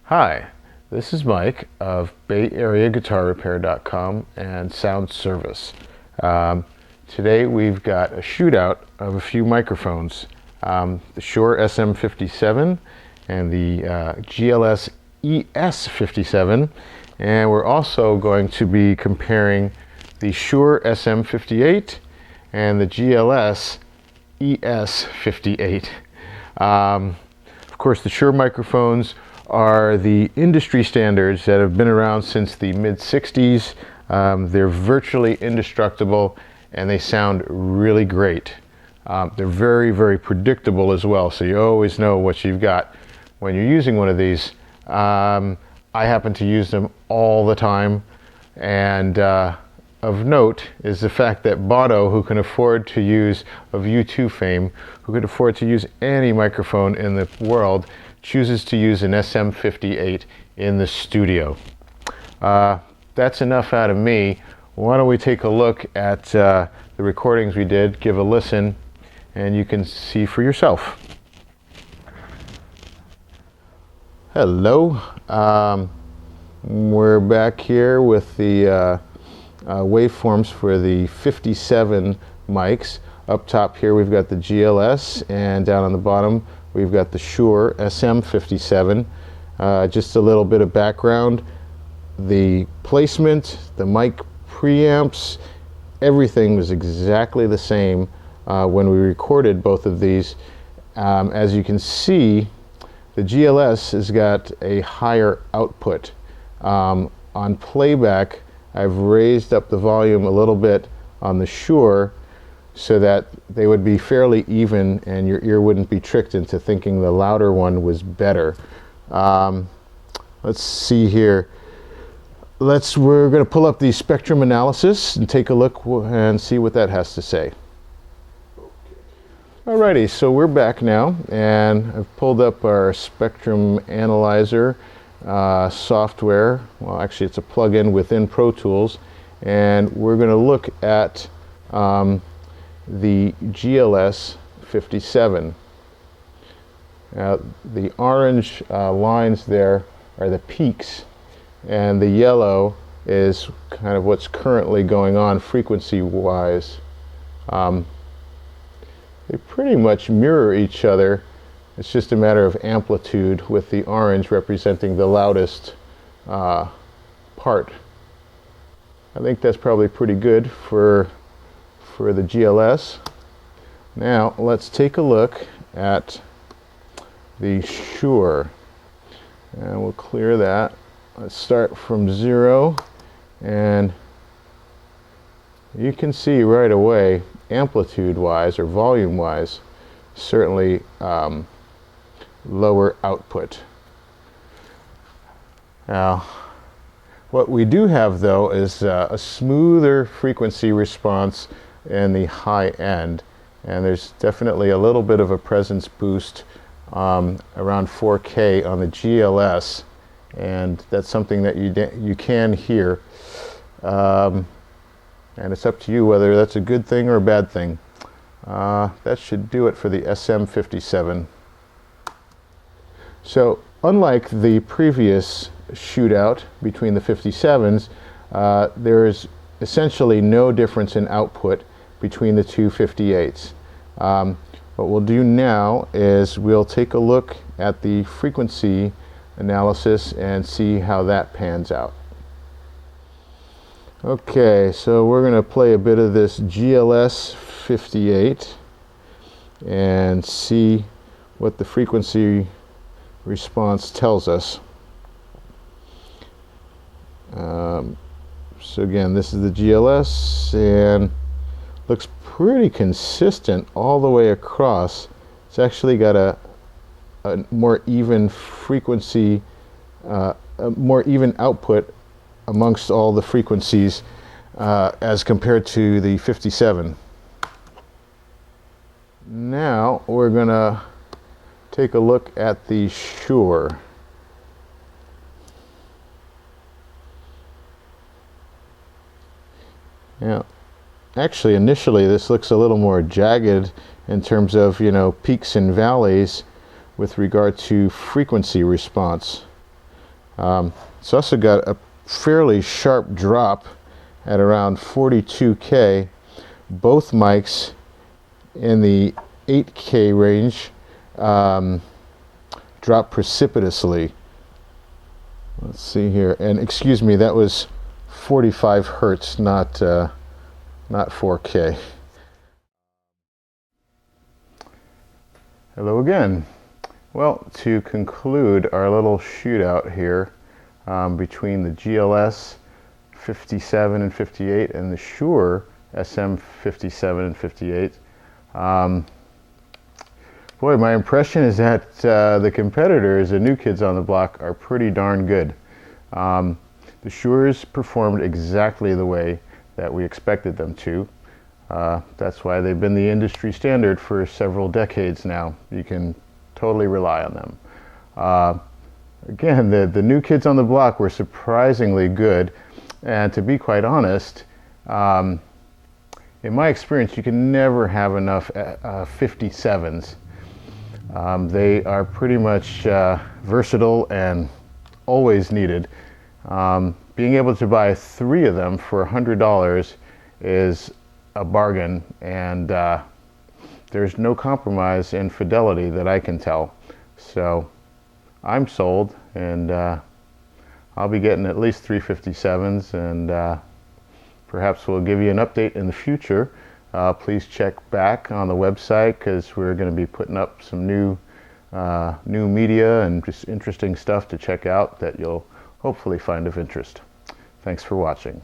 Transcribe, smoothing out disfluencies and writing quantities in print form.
Hi, this is Mike of BayAreaGuitarRepair.com and Sound Service. Today we've got a shootout of a few microphones, the Shure SM-57 and the GLS ES-57, and we're also going to be comparing the Shure SM-58 and the GLS ES-58. Of course, the Shure microphones are the industry standards that have been around since the mid-60s. They're virtually indestructible and they sound really great. They're very, very predictable as well, so you always know what you've got when you're using one of these. I happen to use them all the time, and of note is the fact that Bono, who can afford to use, of U2 fame, who can afford to use any microphone in the world, chooses to use an SM-58 in the studio. That's enough out of me. Why don't we take a look at the recordings we did, give a listen, and you can see for yourself. Hello. We're back here with the waveforms for the 57 mics. Up top here we've got the GLS, and down on the bottom we've got the Shure SM-57. Just a little bit of background. The placement, the mic preamps, everything was exactly the same when we recorded both of these. As you can see, the GLS has got a higher output. On playback, I've raised up the volume a little bit on the Shure so that they would be fairly even and your ear wouldn't be tricked into thinking the louder one was better. Let's see here. We're going to pull up the spectrum analysis and take a look and see what that has to say. Alrighty, so we're back now, and I've pulled up our spectrum analyzer software. Well, actually it's a plug-in within Pro Tools, and we're going to look at the GLS 57. Now, the orange lines there are the peaks, and the yellow is kind of what's currently going on frequency-wise. They pretty much mirror each other. It's just a matter of amplitude, with the orange representing the loudest part. I think that's probably pretty good for the GLS. Now let's take a look at the Shure, and we'll clear that. Let's start from 0, and you can see right away, amplitude wise or volume wise, certainly lower output. Now what we do have though is a smoother frequency response in the high end, and there's definitely a little bit of a presence boost around 4K on the GLS, and that's something that you can hear, and it's up to you whether that's a good thing or a bad thing. That should do it for the SM-57. So unlike the previous shootout between the 57s, there is essentially no difference in output between the two 58s. What we'll do now is we'll take a look at the frequency analysis and see how that pans out. Okay, so we're going to play a bit of this GLS 58 and see what the frequency response tells us. So again, this is the GLS, and looks pretty consistent all the way across. It's actually got a more even frequency, a more even output amongst all the frequencies as compared to the 57. Now we're going to take a look at the Shure. Now, actually, initially this looks a little more jagged in terms of, peaks and valleys with regard to frequency response. It's also got a fairly sharp drop at around 42K. Both mics in the 8K range drop precipitously. Let's see here, and excuse me, that was 45 hertz, not 4K. Hello again. Well, to conclude our little shootout here between the GLS 57 and 58 and the Shure SM-57 and 58. Boy, my impression is that the competitors, the new kids on the block, are pretty darn good. The Shures performed exactly the way that we expected them to. That's why they've been the industry standard for several decades now. You can totally rely on them. Again, the new kids on the block were surprisingly good, and to be quite honest, in my experience, you can never have enough 57s. They are pretty much versatile and always needed. Being able to buy 3 of them for $100 is a bargain, and there's no compromise in fidelity that I can tell. So I'm sold, and I'll be getting at least 3 57s, and perhaps we'll give you an update in the future. Please check back on the website, because we're going to be putting up some new media and just interesting stuff to check out that you'll hopefully find of interest. Thanks for watching.